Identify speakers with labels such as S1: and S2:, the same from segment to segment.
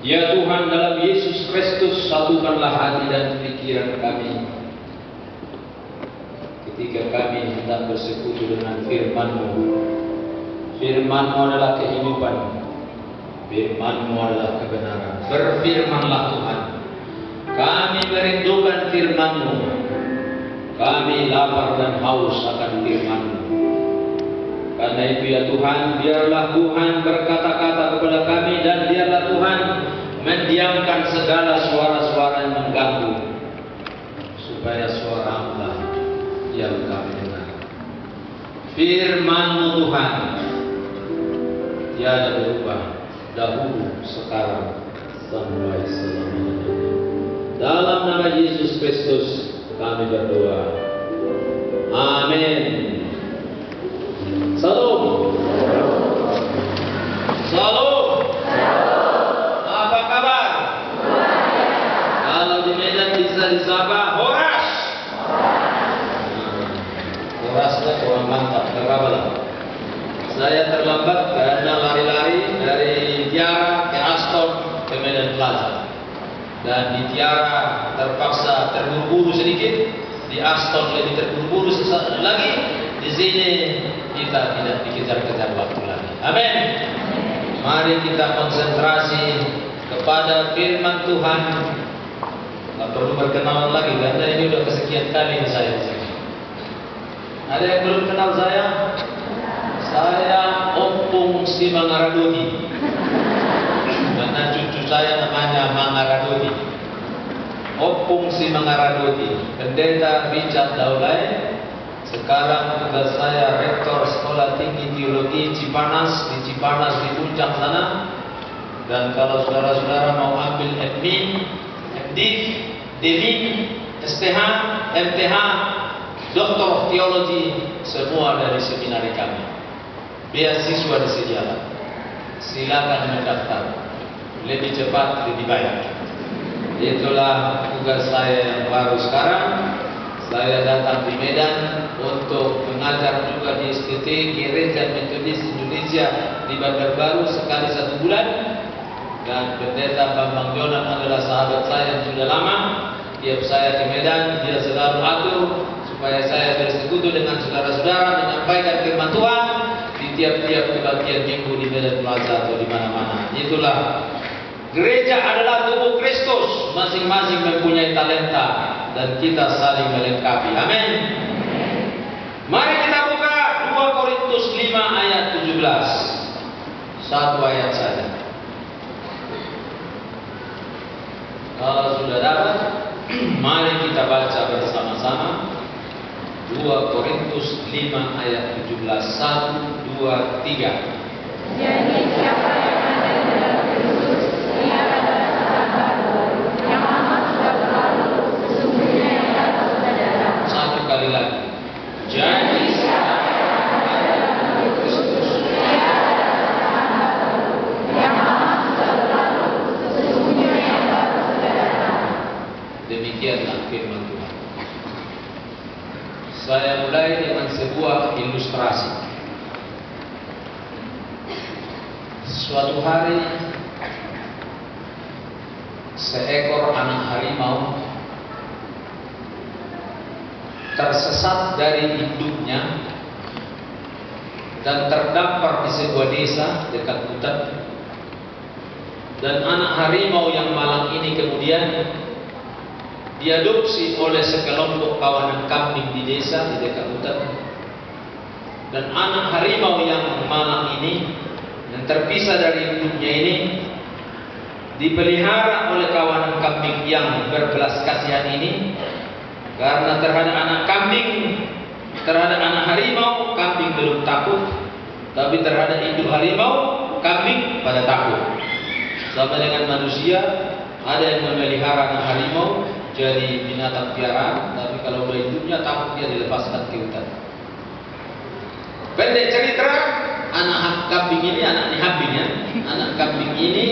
S1: Ya Tuhan, dalam Yesus Kristus, satukanlah hati dan pikiran kami ketika kami hendak bersekutu dengan firman-Mu. Firman-Mu adalah kehidupan, firman-Mu adalah kebenaran. Berfirmanlah Tuhan, kami merindukan firman-Mu, kami lapar dan haus akan firman-Mu. Karena itu ya Tuhan, biarlah Tuhan berkata-kata kepada kami, dan biarlah Tuhan mendiamkan segala suara-suara yang mengganggu, supaya suara-Mu yang kami dengar. Firman-Mu Tuhan tiada berubah, dahulu, sekarang, sampai selama-lamanya. Dalam nama Yesus Kristus kami berdoa. Amin. Salam. Salam. Apa kabar? Kalau di Medan bisa disapa Horas. Horasnya kurang mantap. Berapa? Saya terlambat karena lari-lari dari Tiara ke Aston ke Medan Plaza. Dan di Tiara terpaksa terburu-buru sedikit, di Aston lebih terburu-buru lagi. Di sini kita tidak dikejar-kejar waktu lagi. Amin. Mari kita konsentrasi kepada firman Tuhan. Tidak perlu berkenalan lagi karena ini sudah kesekian kali saya di sini. Ada yang belum kenal saya? Saya Opung si Mangaradodi. Karena cucu saya namanya Mangaradodi. Opung si Mangaradodi. Pendeta Richard Daulay. Sekarang tugas saya rektor Sekolah Tinggi Teologi Cipanas, di Cipanas di puncak sana. Dan kalau saudara-saudara mau ambil admin, FD, DMin, STH, MTH, Doktor of Theology, semua dari seminari kami. Beasiswa disediakan. Silakan mendaftar. Lebih cepat, lebih baik. Itulah tugas saya yang baru sekarang. Saya datang di Medan untuk mengajar juga di STT Gereja Metodis Indonesia di Bandar Baru sekali 1 bulan. Dan Pendeta Bambang Jonan adalah sahabat saya yang sudah lama. Tiap saya ke Medan, dia selalu atur supaya saya bersekutu dengan saudara-saudara menyampaikan firman Tuhan di tiap-tiap kebaktian minggu di Medan Plaza atau di mana-mana. Itulah gereja adalah tubuh Kristus, masing-masing mempunyai talenta dan kita saling melengkapi. Amin. Mari kita buka 2 Korintus 5 ayat 17. Satu ayat saja. Kalau sudah dapat, mari kita baca bersama-sama 2 Korintus 5 ayat 17. 1, 2, 3.
S2: Jadi siapa yang ada di dalam Kristus, ia adalah ciptaan baru. Yang lama sudah berlalu, sesungguhnya yang datang sudah datang.
S1: Satu kali lagi. Jadi siapa yang ada di dalam Kristus,
S2: ia adalah ciptaan baru. Yang lama sudah berlalu, sesungguhnya yang datang sudah datang.
S1: demikianlah firman Tuhan. Saya mulai dengan sebuah ilustrasi. Suatu hari, seekor anak harimau tersesat dari induknya dan terdampar di sebuah desa dekat hutan. Dan anak harimau yang malang ini kemudian diadopsi oleh sekelompok kawanan kambing di desa di dekat hutan. Dan anak harimau yang malang ini yang terpisah dari induknya ini dipelihara oleh kawanan kambing yang berbelas kasihan ini. Karena terhadap anak kambing, terhadap anak harimau, kambing belum takut. Tapi terhadap induk harimau, kambing pada takut. Sama dengan manusia, ada yang memelihara anak harimau jadi binatang piaraan, tapi kalau udah induknya takut dia dilepaskan ke hutan. Pendek cerita, anak kambing ini, anak kambing ini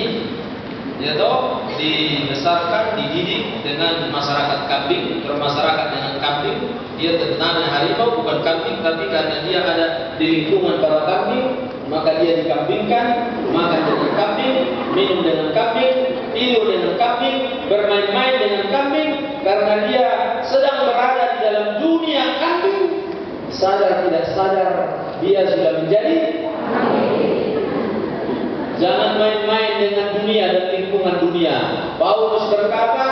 S1: dia toh dibesarkan, dididik dengan masyarakat kambing, bermasyarakat dengan kambing. Dia namanya harimau, bukan kambing, tapi karena dia ada di lingkungan para kambing, maka dia dikambingkan, maka jadi kambing. minum dengan kambing, tidur dengan kambing, bermain-main dengan kambing, karena dia sedang berada di dalam dunia kambing. Sadar tidak sadar, dia sudah menjadi. Jangan main-main dengan dunia dan lingkungan dunia. Paulus berkata,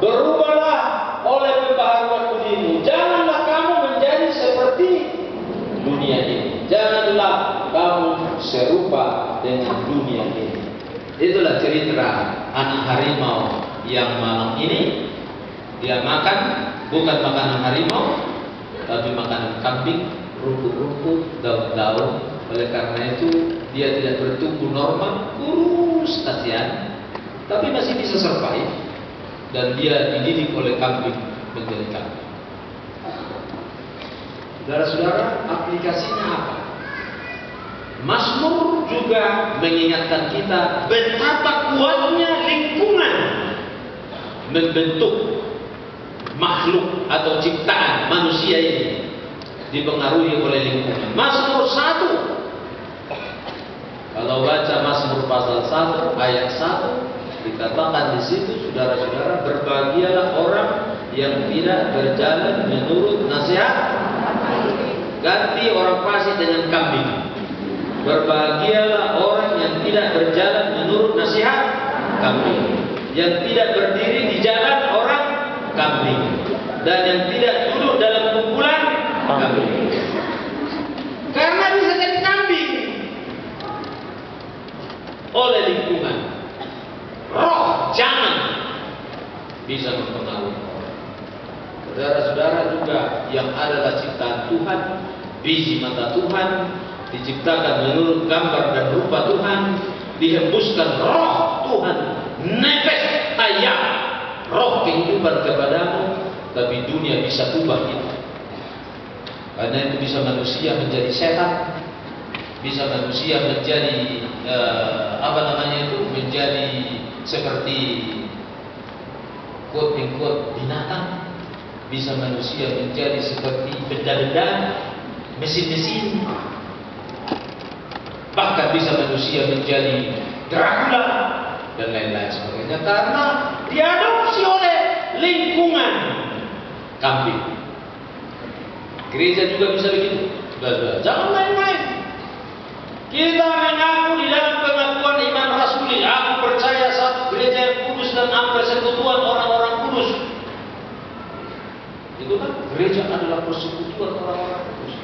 S1: berubahlah oleh pembaharuan budimu. Janganlah kamu menjadi seperti dunia ini. Janganlah kamu serupa dengan dunia ini. Itulah cerita anak harimau yang malam ini. Dia makan bukan makanan harimau, tapi makanan kambing, rumput-rumput, daun-daun. Oleh karena itu dia tidak bertumbuh normal, kurus kasihan, tapi masih bisa survive. Dan dia dididik oleh kambing menjadi kambing. Saudara-saudara, aplikasinya apa? Mazmur juga mengingatkan kita betapa kuatnya lingkungan membentuk makhluk atau ciptaan manusia ini, dipengaruhi oleh lingkungan. Mazmur 1, kalau baca Mazmur pasal 1 ayat 1, dikatakan di situ, saudara-saudara, berbahagialah orang yang tidak berjalan menurut nasihat. Ganti orang fasik dengan kambing. Berbahagialah orang yang tidak berjalan menurut nasihat kambing, yang tidak berdiri di jalan orang kambing, dan yang tidak duduk dalam kumpulan kambing. Karena bisa jadi kambing oleh lingkungan. Roh jangan bisa mempengaruhi orang. Saudara-saudara juga yang adalah ciptaan Tuhan, biji mata Tuhan, diciptakan menurut gambar dan rupa Tuhan, dihembuskan roh Tuhan, nefes hayat, roh kehidupan kepadamu, tapi dunia bisa ubah itu. Karena itu bisa manusia menjadi setan, bisa manusia menjadi menjadi seperti quote-unquote binatang, bisa manusia menjadi seperti benda-benda, mesin-mesin, bahkan bisa manusia menjadi Dracula dan lain-lain sebagainya, karena diadopsi oleh lingkungan kambing. Gereja juga bisa begitu. Jangan main-main. Kita mengaku di dalam pengakuan iman rasuli, aku percaya satu gereja yang kudus dan persekutuan orang-orang kudus. Itu kan gereja adalah persekutuan orang-orang kudus.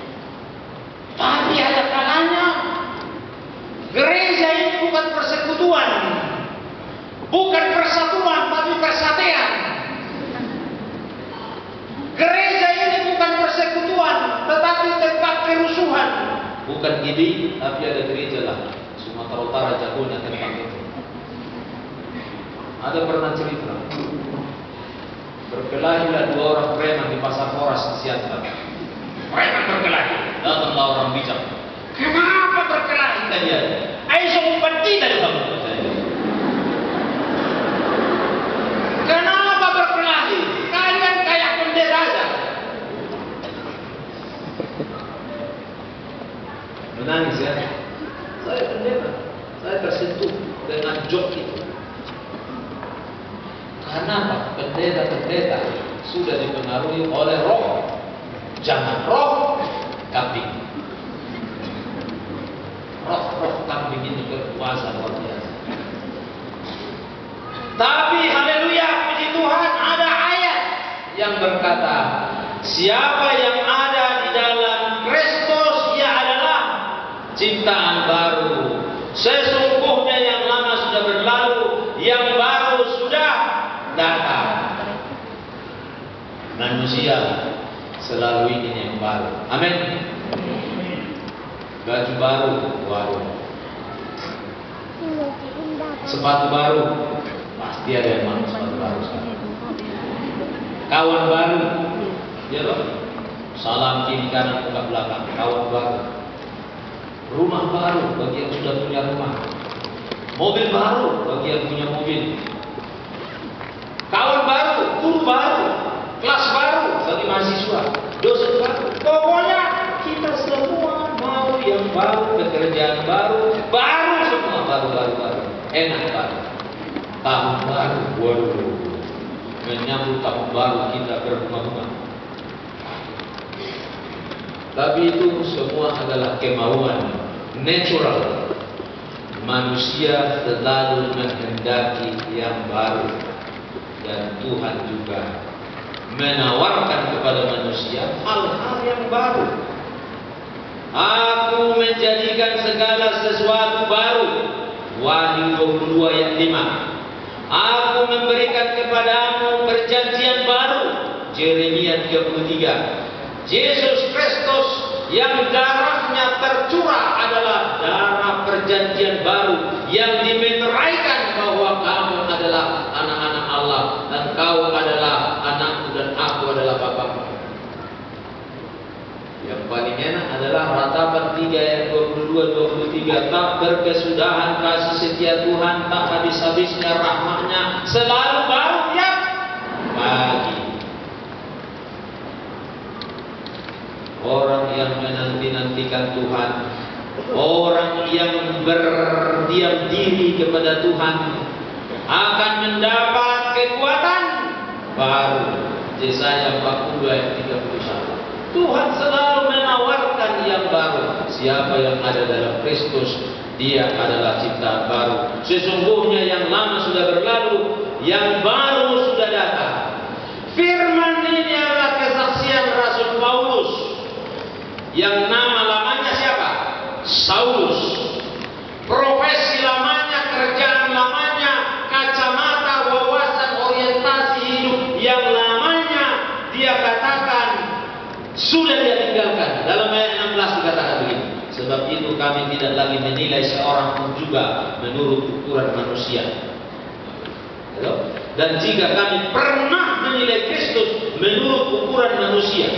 S1: Tapi ada kalanya gereja ini bukan persekutuan, bukan persatuan, tapi persatuan. Gereja ini bukan persekutuan, tetapi tempat kerusuhan. Bukan gini, tapi ada gereja lah. Sumatera Utara jagonya tentang itu. Ada pernah cerita, berkelahilah dua orang preman di pasar Moras di Siantar. Preman berkelahi, datanglah orang bijak. Kenapa berkelahi kalian? Ayo sumpat tidak kamu. Kenapa berkelahi? Kalian kayak pendeta aja. Menangis ya. Saya pendeta, saya tersentuh dengan jok itu. Karena apa? Pendeta-pendeta sudah dipengaruhi oleh roh. Jangan roh kambing. Roh kambing ini berkuasa luar biasa. Tapi haleluya, puji Tuhan, ada ayat yang berkata, siapa yang ada di dalam Kristus, ia adalah ciptaan baru. Sesungguhnya yang lama sudah berlalu, yang baru sudah datang. Manusia selalu ingin yang baru. Amin. Baju baru, sepatu baru, pasti ada yang mau sepatu baru sekarang. Kawan baru, ya loh. Salam kiri kanan buka belakang, kawan baru. Rumah baru bagi yang sudah punya rumah. Mobil baru bagi yang punya mobil. Kawan baru, guru baru, kelas baru bagi mahasiswa, dosen baru. Pokoknya kita semua mau yang baru, pekerjaan baru, baru semua baru. enak banget. Tahun baru, waduh, menyambut tahun baru kita berbunga-bunga. Tapi itu semua adalah kemauan natural. Manusia selalu menghendaki yang baru, dan Tuhan juga menawarkan kepada manusia hal-hal yang baru. Aku menjadikan segala sesuatu baru. Wahyu 22 ayat 5. Aku memberikan kepadamu perjanjian baru. Yeremia 33. Yesus Kristus yang darahnya tercurah adalah darah perjanjian baru yang dimeteraikan bahwa kamu adalah anak-anak Allah dan kau adalah anakku dan aku adalah bapakmu. Yang paling enak adalah Ratapan 3 ayat 22-23. Tak berkesudahan kasih setia Tuhan, tak habis-habisnya rahmatnya, selalu baru tiap pagi. Orang yang menanti-nantikan Tuhan, orang yang berdiam diri kepada Tuhan akan mendapat kekuatan baru. Yesaya 40 ayat 31. Tuhan selalu menawarkan yang baru. Siapa yang ada dalam Kristus, dia adalah ciptaan baru. Sesungguhnya yang lama sudah berlalu, yang baru sudah datang. Firman ini adalah kesaksian Rasul Paulus, yang nama lamanya siapa? Saulus. Profesi lamanya, kerjaan lamanya, kacamata, wawasan, orientasi hidup yang lamanya dia katakan sudah dia tinggalkan. Dalam ayat 16 dikatakan begini. Sebab itu kami tidak lagi menilai seorang pun juga menurut ukuran manusia. Dan jika kami pernah menilai Kristus menurut ukuran manusia,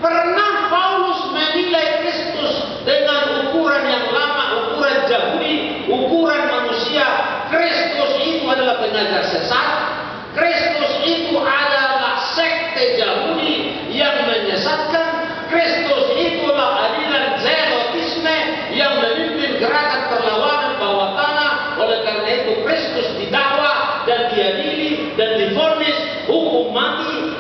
S1: pernah Paulus menilai Kristus dengan ukuran yang lama, ukuran Yahudi, ukuran manusia. Kristus itu adalah pengajar sesat. Kristus itu adalah sekte Yahudi yang menyesatkan. Kristus itulah aliran zelotisme yang memimpin gerakan perlawanan bawah tanah. Oleh karena itu Kristus didakwa dan diadili dan divonis hukum mati.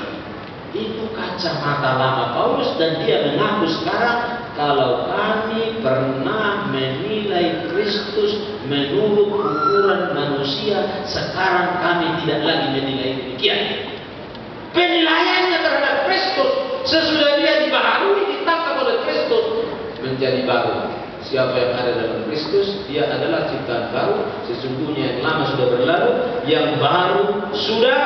S1: Itu kacamata lama Paulus, dan dia mengaku sekarang kalau kami pernah menilai Kristus menurut ukuran manusia, sekarang kami tidak lagi menilai demikian. Penilaiannya terhadap Kristus sesudah dia dibaharui, ditangkap oleh Kristus, menjadi baru. Siapa yang ada dalam Kristus, dia adalah ciptaan baru. Sesungguhnya yang lama sudah berlalu, yang baru sudah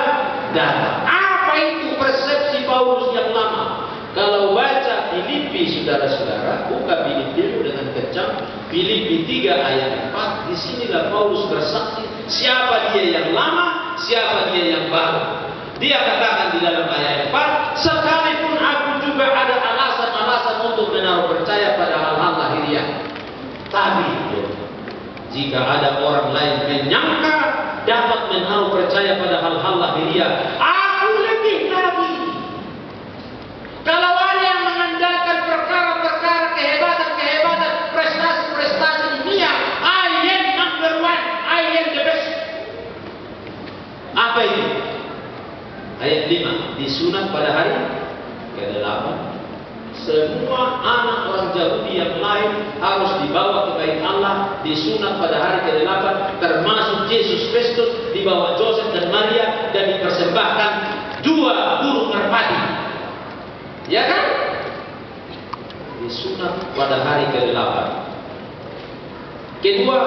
S1: datang. Apa itu persepsi Paulus yang lama? Kalau baca Filipi, saudara-saudara, buka Filipi dulu dengan kencang. Filipi 3 ayat 4. Disinilah Paulus bersaksi siapa dia yang lama, siapa dia yang baru. Dia katakan di dalam ayat 4, sekalipun aku juga ada alasan-alasan untuk menaruh percaya pada hal-hal lahiriah. Tapi jika ada orang lain menyangka dapat menaruh percaya pada hal-hal lahiriah, aku lebih lagi. Kalau ada yang mengandalkan perkara-perkara kehebatan-kehebatan, prestasi-prestasi dunia, I am number one, I am the best. Apa itu? Ayat 5, disunat pada hari ke-8. Semua anak orang Yahudi yang lain harus dibawa ke bait Allah, disunat pada hari ke-8, termasuk Yesus Kristus dibawa Joseph dan Maria dan dipersembahkan 2 burung merpati. Ya kan? Disunat pada hari ke-8. Kedua,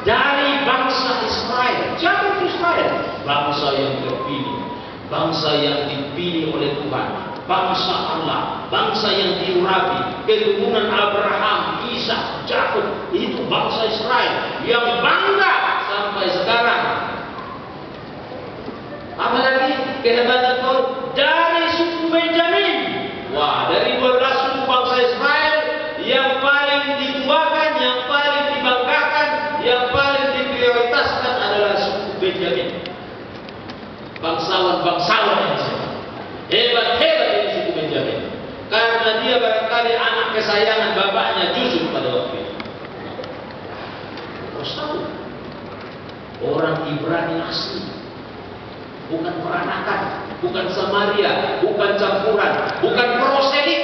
S1: dari bangsa Israel. Siapa itu Israel? Bangsa yang terpilih, bangsa yang dipilih oleh Tuhan, bangsa Allah, bangsa yang diurapi, keturunan Abraham, Ishak, Yakub. Itu bangsa Israel yang bangga sampai sekarang. Apalagi kehebatan Paulus dari suku Benjamin. Wah, dari 12 suku bangsa Israel, yang paling dituakan, yang paling dibanggakan, yang paling diprioritaskan adalah suku Benjamin. Bangsawan-bangsawan yang sehat. Hebat-hebat ini suku Benjamin. Karena dia barangkali anak kesayangan bapaknya Yusuf pada waktu itu. Harus tahu. orang Ibrani asli, bukan peranakan, bukan Samaria, bukan campuran, bukan proselik,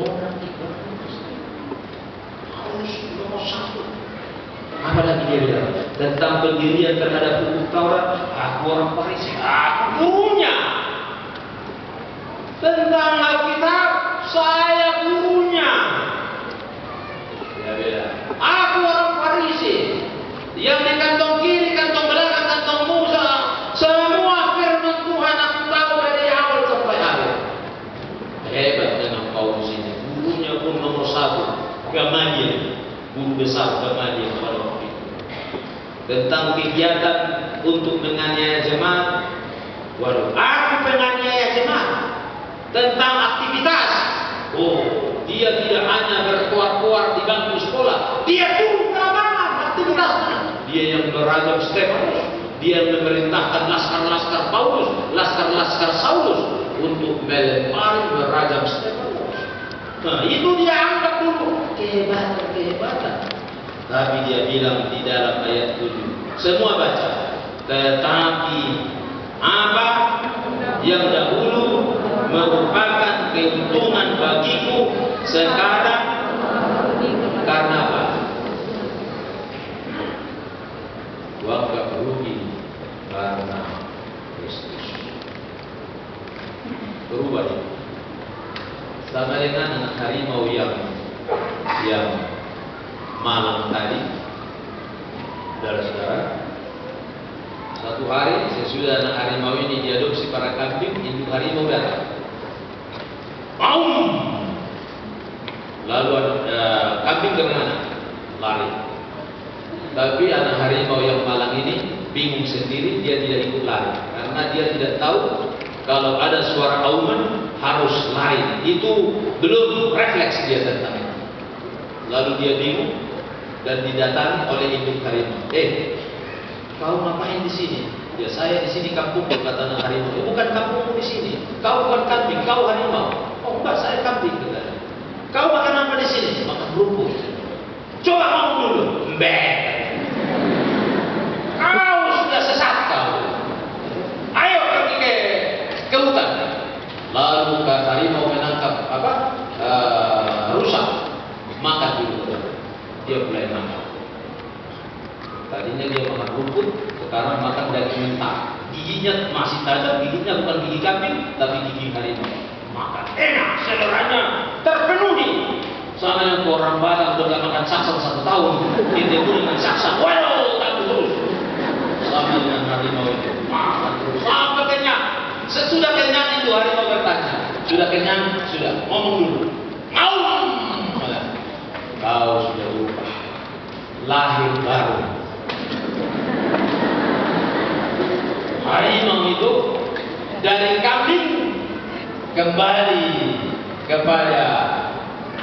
S1: orang Ibrani asli, harus nomor satu. Apalagi dia bilang tentang pendirian terhadap hukum Taurat, aku orang Farisi, aku gurunya. Tentang Alkitab, saya gurunya. Ya beda. Aku orang Farisi, yang di kantong kiri, kantong belakang, kantong Musa, semua firman Tuhan aku tahu dari awal sampai akhir. Hebat dengan Paulus ini, gurunya pun nomor satu, Gamaliel, guru besar Gamaliel pada waktu itu. Tentang kegiatan untuk menganiaya jemaat, waduh, aku penganiaya jemaat. Tentang aktivitas, dia tidak hanya berkuar-kuar di bangku sekolah, dia turun ke lapangan aktivitasnya. Dia yang merajam Stefanus, dia yang memerintahkan laskar-laskar Paulus, laskar-laskar Saulus untuk melempari merajam Stefanus. Nah, itu dia anggap dulu kehebatan. Tapi dia bilang di dalam ayat 7, semua baca, tetapi apa yang dahulu merupakan keuntungan bagiku sekarang karena apa? Gua enggak rugi karena Kristus. Berubah ini. Sama dengan anak harimau yang malam tadi, saudara-saudara. Satu hari sesudah anak harimau ini diadopsi para kambing, induk harimau datang. Lalu kambing kemana? Lari. Tapi anak harimau yang malang ini bingung sendiri, dia tidak ikut lari karena dia tidak tahu kalau ada suara auman harus lari. Itu belum refleks dia tentang itu. Lalu dia bingung dan didatangi oleh induk harimau. Kau ngapain di sini? Ya saya di sini kampung, kata anak harimau. Bukan kampungmu di sini. Kau bukan kambing, kau harimau. Oh enggak, saya kambing, katanya. Kau makan apa di sini? Makan rumput. Coba ngomong dulu. Mbak. Kau sudah sesat kau. Ayo pergi ke hutan. Lalu harimau menangkap rusa. Makan dulu. Dia mulai makan. Tadinya dia makan rumput, sekarang makan daging mentah. Giginya masih tajam, giginya bukan gigi kambing, tapi gigi harimau. Makan enak, seleranya terpenuhi. Sama yang orang Batak udah gak makan saksang 1 tahun, kita pun dengan saksang, tak terus. Sama dengan harimau itu, makan terus sampai kenyang. Sesudah kenyang itu harimau bertanya, sudah kenyang, sudah ngomong dulu. Kau sudah lupa, lahir baru. Harimau itu dari kambing kembali kepada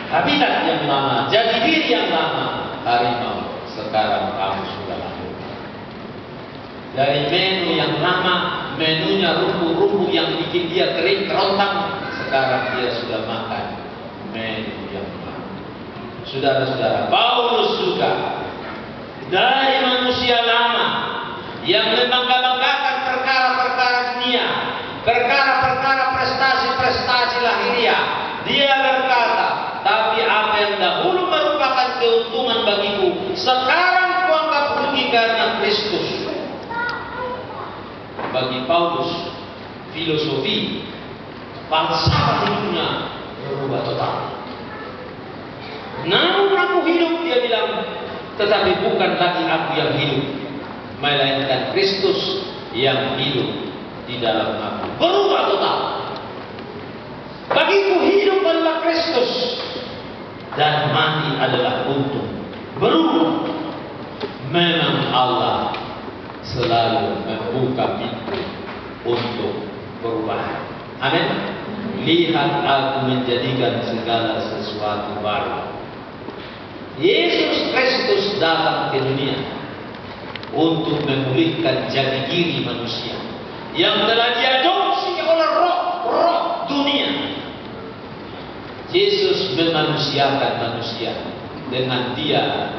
S1: habitat yang lama, jadi diri yang lama. Harimau, sekarang kamu sudah lahir. Dari menu yang lama, menunya rumput-rumput yang bikin dia kering kerontang, sekarang dia sudah makan menu yang lama. Saudara-saudara, Paulus juga dari manusia lama yang membangga-banggakan perkara-perkara dunia, perkara-perkara prestasi-prestasi lahiriah. Dia berkata, tapi apa yang dahulu merupakan keuntungan bagiku, sekarang kuanggap rugi karena Kristus. Bagi Paulus, filosofi, falsafah hidupnya berubah total. Namun aku hidup, dia bilang, tetapi bukan lagi aku yang hidup, melainkan Kristus yang hidup di dalam aku. Berubah total. Bagiku hidup adalah Kristus dan mati adalah untung. Berubah. Memang Allah selalu membuka pintu untuk perubahan. Amin. Lihat aku menjadikan segala sesuatu baru. Yesus Kristus datang ke dunia untuk memulihkan jati diri manusia yang telah diadopsi oleh roh dunia. Yesus memanusiakan manusia dengan dia